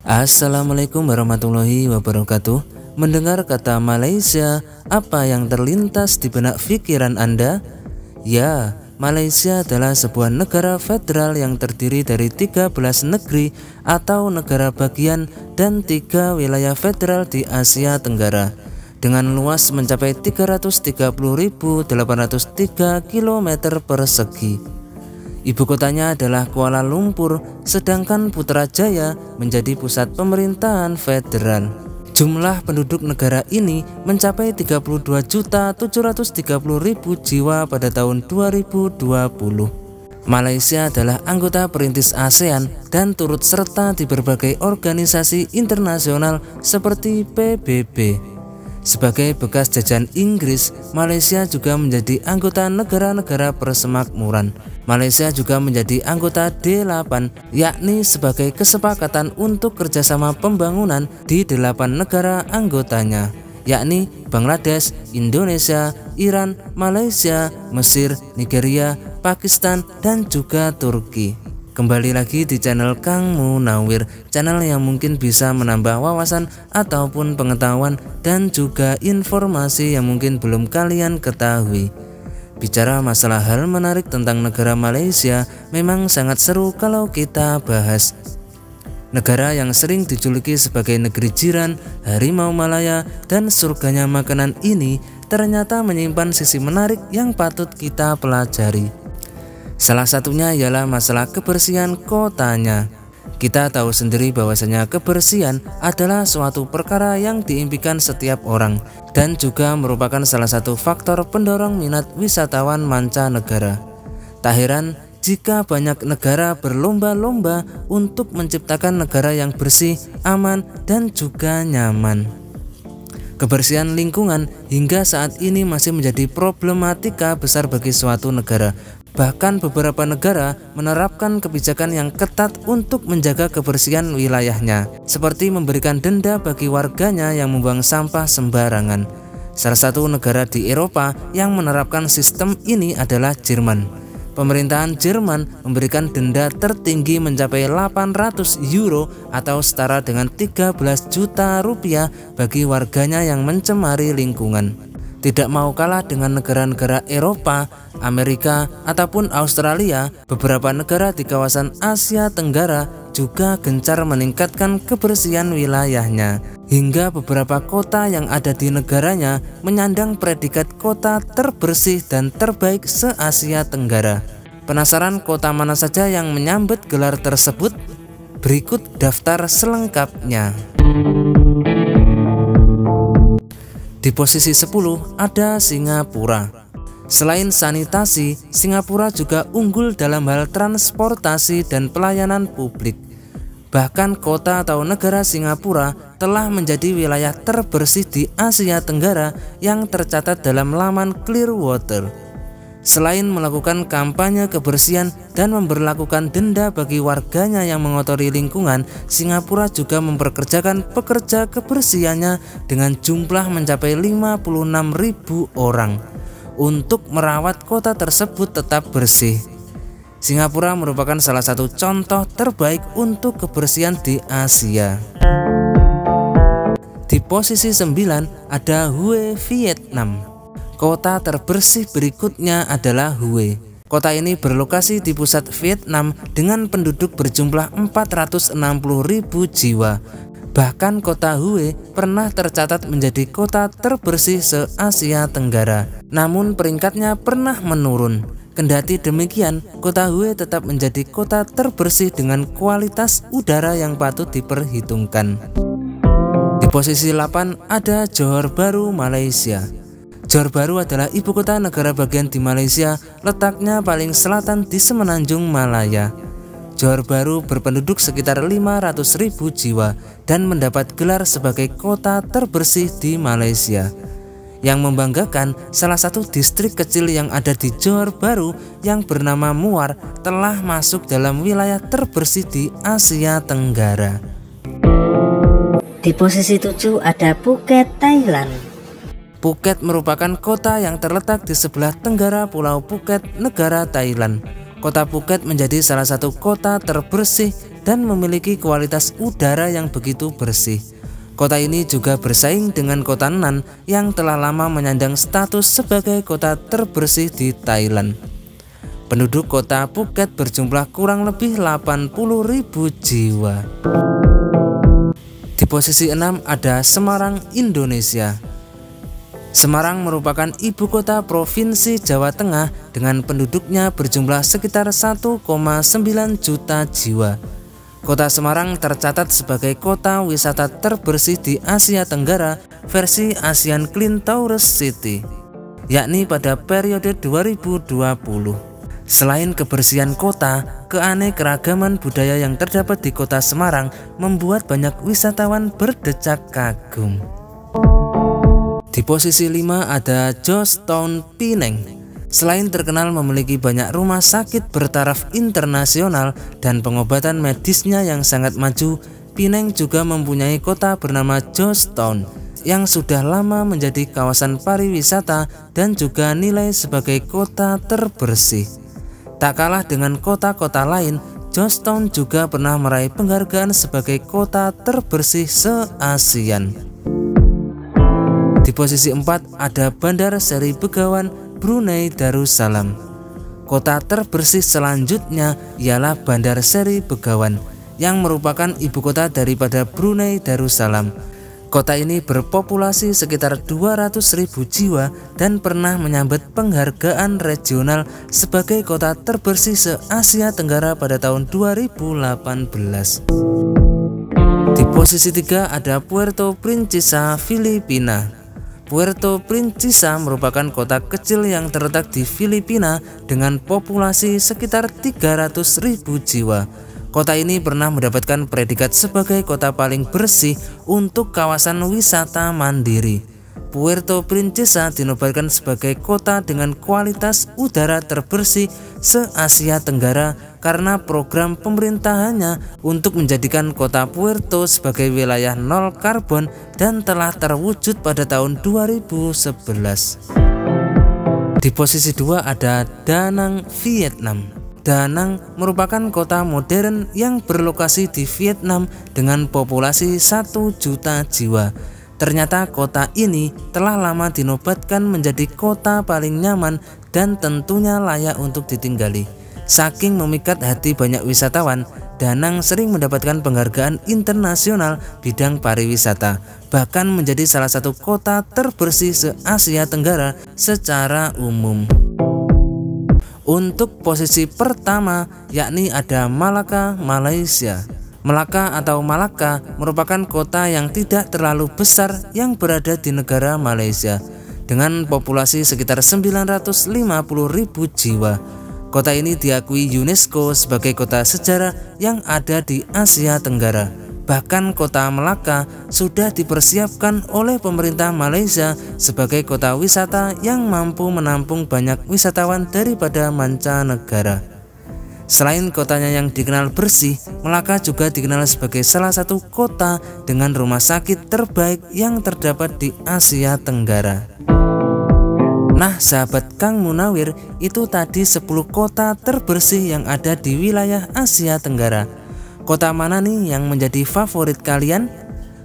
Assalamualaikum warahmatullahi wabarakatuh. Mendengar kata Malaysia, apa yang terlintas di benak pikiran Anda? Ya, Malaysia adalah sebuah negara federal yang terdiri dari 13 negeri atau negara bagian dan 3 wilayah federal di Asia Tenggara dengan luas mencapai 330.803 km persegi. Ibu kotanya adalah Kuala Lumpur, sedangkan Putrajaya menjadi pusat pemerintahan federal. Jumlah penduduk negara ini mencapai 32.730.000 jiwa pada tahun 2020. Malaysia adalah anggota perintis ASEAN dan turut serta di berbagai organisasi internasional seperti PBB. Sebagai bekas jajahan Inggris, Malaysia juga menjadi anggota negara-negara persemakmuran. Malaysia juga menjadi anggota D8, yakni sebagai kesepakatan untuk kerjasama pembangunan di 8 negara anggotanya, yakni Bangladesh, Indonesia, Iran, Malaysia, Mesir, Nigeria, Pakistan, dan juga Turki. Kembali lagi di channel Kang Munawir, channel yang mungkin bisa menambah wawasan ataupun pengetahuan dan juga informasi yang mungkin belum kalian ketahui. Bicara masalah hal menarik tentang negara Malaysia memang sangat seru kalau kita bahas. Negara yang sering dijuluki sebagai negeri jiran, harimau Malaya, dan surganya makanan ini ternyata menyimpan sisi menarik yang patut kita pelajari. Salah satunya ialah masalah kebersihan kotanya. Kita tahu sendiri bahwasanya kebersihan adalah suatu perkara yang diimpikan setiap orang dan juga merupakan salah satu faktor pendorong minat wisatawan mancanegara. Tak heran jika banyak negara berlomba-lomba untuk menciptakan negara yang bersih, aman, dan juga nyaman. Kebersihan lingkungan hingga saat ini masih menjadi problematika besar bagi suatu negara. Bahkan beberapa negara menerapkan kebijakan yang ketat untuk menjaga kebersihan wilayahnya, seperti memberikan denda bagi warganya yang membuang sampah sembarangan. Salah satu negara di Eropa yang menerapkan sistem ini adalah Jerman. Pemerintahan Jerman memberikan denda tertinggi mencapai 800 euro atau setara dengan 13 juta rupiah bagi warganya yang mencemari lingkungan. Tidak mau kalah dengan negara-negara Eropa, Amerika, ataupun Australia, beberapa negara di kawasan Asia Tenggara juga gencar meningkatkan kebersihan wilayahnya. Hingga beberapa kota yang ada di negaranya menyandang predikat kota terbersih dan terbaik se-Asia Tenggara. Penasaran kota mana saja yang menyambut gelar tersebut? Berikut daftar selengkapnya. Di posisi 10 ada Singapura. Selain sanitasi, Singapura juga unggul dalam hal transportasi dan pelayanan publik. Bahkan kota atau negara Singapura telah menjadi wilayah terbersih di Asia Tenggara yang tercatat dalam laman Clearwater. Selain melakukan kampanye kebersihan dan memberlakukan denda bagi warganya yang mengotori lingkungan, Singapura juga memperkerjakan pekerja kebersihannya dengan jumlah mencapai 56.000 orang untuk merawat kota tersebut tetap bersih. Singapura merupakan salah satu contoh terbaik untuk kebersihan di Asia. Di posisi 9 ada Hue, Vietnam. Kota terbersih berikutnya adalah Hue. Kota ini berlokasi di pusat Vietnam dengan penduduk berjumlah 460.000 jiwa. Bahkan kota Hue pernah tercatat menjadi kota terbersih se-Asia Tenggara. Namun peringkatnya pernah menurun. Kendati demikian, kota Hue tetap menjadi kota terbersih dengan kualitas udara yang patut diperhitungkan. Di posisi 8 ada Johor Bahru, Malaysia. Johor Bahru adalah ibu kota negara bagian di Malaysia, letaknya paling selatan di semenanjung Malaya. Johor Bahru berpenduduk sekitar 500.000 jiwa dan mendapat gelar sebagai kota terbersih di Malaysia. Yang membanggakan, salah satu distrik kecil yang ada di Johor Bahru yang bernama Muar telah masuk dalam wilayah terbersih di Asia Tenggara. Di posisi 7 ada Phuket, Thailand. Phuket merupakan kota yang terletak di sebelah tenggara Pulau Phuket, negara Thailand. kota Phuket menjadi salah satu kota terbersih dan memiliki kualitas udara yang begitu bersih. Kota ini juga bersaing dengan kota Nan yang telah lama menyandang status sebagai kota terbersih di Thailand. Penduduk kota Phuket berjumlah kurang lebih 80.000 jiwa. Di posisi 6 ada Semarang, Indonesia. Semarang merupakan ibu kota Provinsi Jawa Tengah dengan penduduknya berjumlah sekitar 1,9 juta jiwa. Kota Semarang tercatat sebagai kota wisata terbersih di Asia Tenggara versi Asian Clean Tourist City, yakni pada periode 2020. Selain kebersihan kota, keanekaragaman budaya yang terdapat di kota Semarang membuat banyak wisatawan berdecak kagum. Di posisi 5 ada Georgetown, Penang. Selain terkenal memiliki banyak rumah sakit bertaraf internasional dan pengobatan medisnya yang sangat maju, Penang juga mempunyai kota bernama Georgetown yang sudah lama menjadi kawasan pariwisata dan juga nilai sebagai kota terbersih. Tak kalah dengan kota-kota lain, Georgetown juga pernah meraih penghargaan sebagai kota terbersih se-ASEAN. Di posisi 4 ada Bandar Seri Begawan, Brunei Darussalam. Kota terbersih selanjutnya ialah Bandar Seri Begawan yang merupakan ibu kota daripada Brunei Darussalam. Kota ini berpopulasi sekitar 200.000 jiwa dan pernah menyabet penghargaan regional sebagai kota terbersih se-Asia Tenggara pada tahun 2018. Di posisi 3 ada Puerto Princesa, Filipina. Puerto Princesa merupakan kota kecil yang terletak di Filipina dengan populasi sekitar 300.000 jiwa. Kota ini pernah mendapatkan predikat sebagai kota paling bersih untuk kawasan wisata mandiri. Puerto Princesa dinobatkan sebagai kota dengan kualitas udara terbersih se-Asia Tenggara karena program pemerintahannya untuk menjadikan kota Puerto sebagai wilayah nol karbon dan telah terwujud pada tahun 2011. Di posisi 2 ada Da Nang, Vietnam. Da Nang merupakan kota modern yang berlokasi di Vietnam dengan populasi 1 juta jiwa. Ternyata kota ini telah lama dinobatkan menjadi kota paling nyaman dan tentunya layak untuk ditinggali. Saking memikat hati banyak wisatawan, Da Nang sering mendapatkan penghargaan internasional bidang pariwisata, bahkan menjadi salah satu kota terbersih se-Asia Tenggara secara umum. Untuk posisi pertama yakni ada Malaka, Malaysia. Melaka atau Malaka merupakan kota yang tidak terlalu besar yang berada di negara Malaysia dengan populasi sekitar 950.000 jiwa. Kota ini diakui UNESCO sebagai kota sejarah yang ada di Asia Tenggara. Bahkan kota Melaka sudah dipersiapkan oleh pemerintah Malaysia sebagai kota wisata yang mampu menampung banyak wisatawan daripada mancanegara. Selain kotanya yang dikenal bersih, Melaka juga dikenal sebagai salah satu kota dengan rumah sakit terbaik yang terdapat di Asia Tenggara. Nah sahabat Kang Munawir, itu tadi 10 kota terbersih yang ada di wilayah Asia Tenggara. Kota mana nih yang menjadi favorit kalian?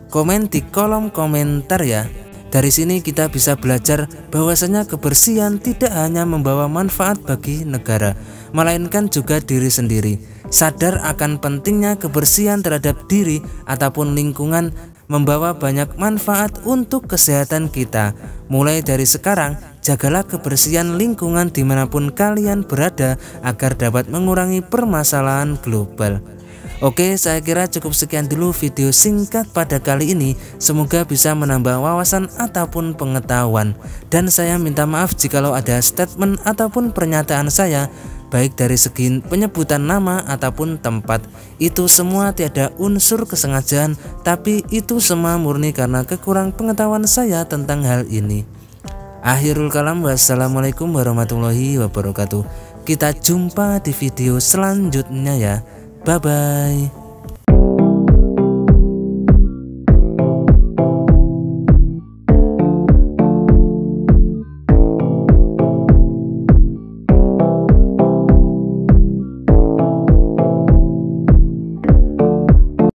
Komen di kolom komentar ya. Dari sini kita bisa belajar bahwasanya kebersihan tidak hanya membawa manfaat bagi negara, melainkan juga diri sendiri. Sadar akan pentingnya kebersihan terhadap diri ataupun lingkungan membawa banyak manfaat untuk kesehatan kita. Mulai dari sekarang, jagalah kebersihan lingkungan dimanapun kalian berada agar dapat mengurangi permasalahan global. Oke, saya kira cukup sekian dulu video singkat pada kali ini. Semoga bisa menambah wawasan ataupun pengetahuan. Dan saya minta maaf jikalau ada statement ataupun pernyataan saya, baik dari segi penyebutan nama ataupun tempat, itu semua tiada unsur kesengajaan, tapi itu semua murni karena kekurang pengetahuan saya tentang hal ini. Akhirul kalam, wassalamualaikum warahmatullahi wabarakatuh. Kita jumpa di video selanjutnya ya. Bye bye.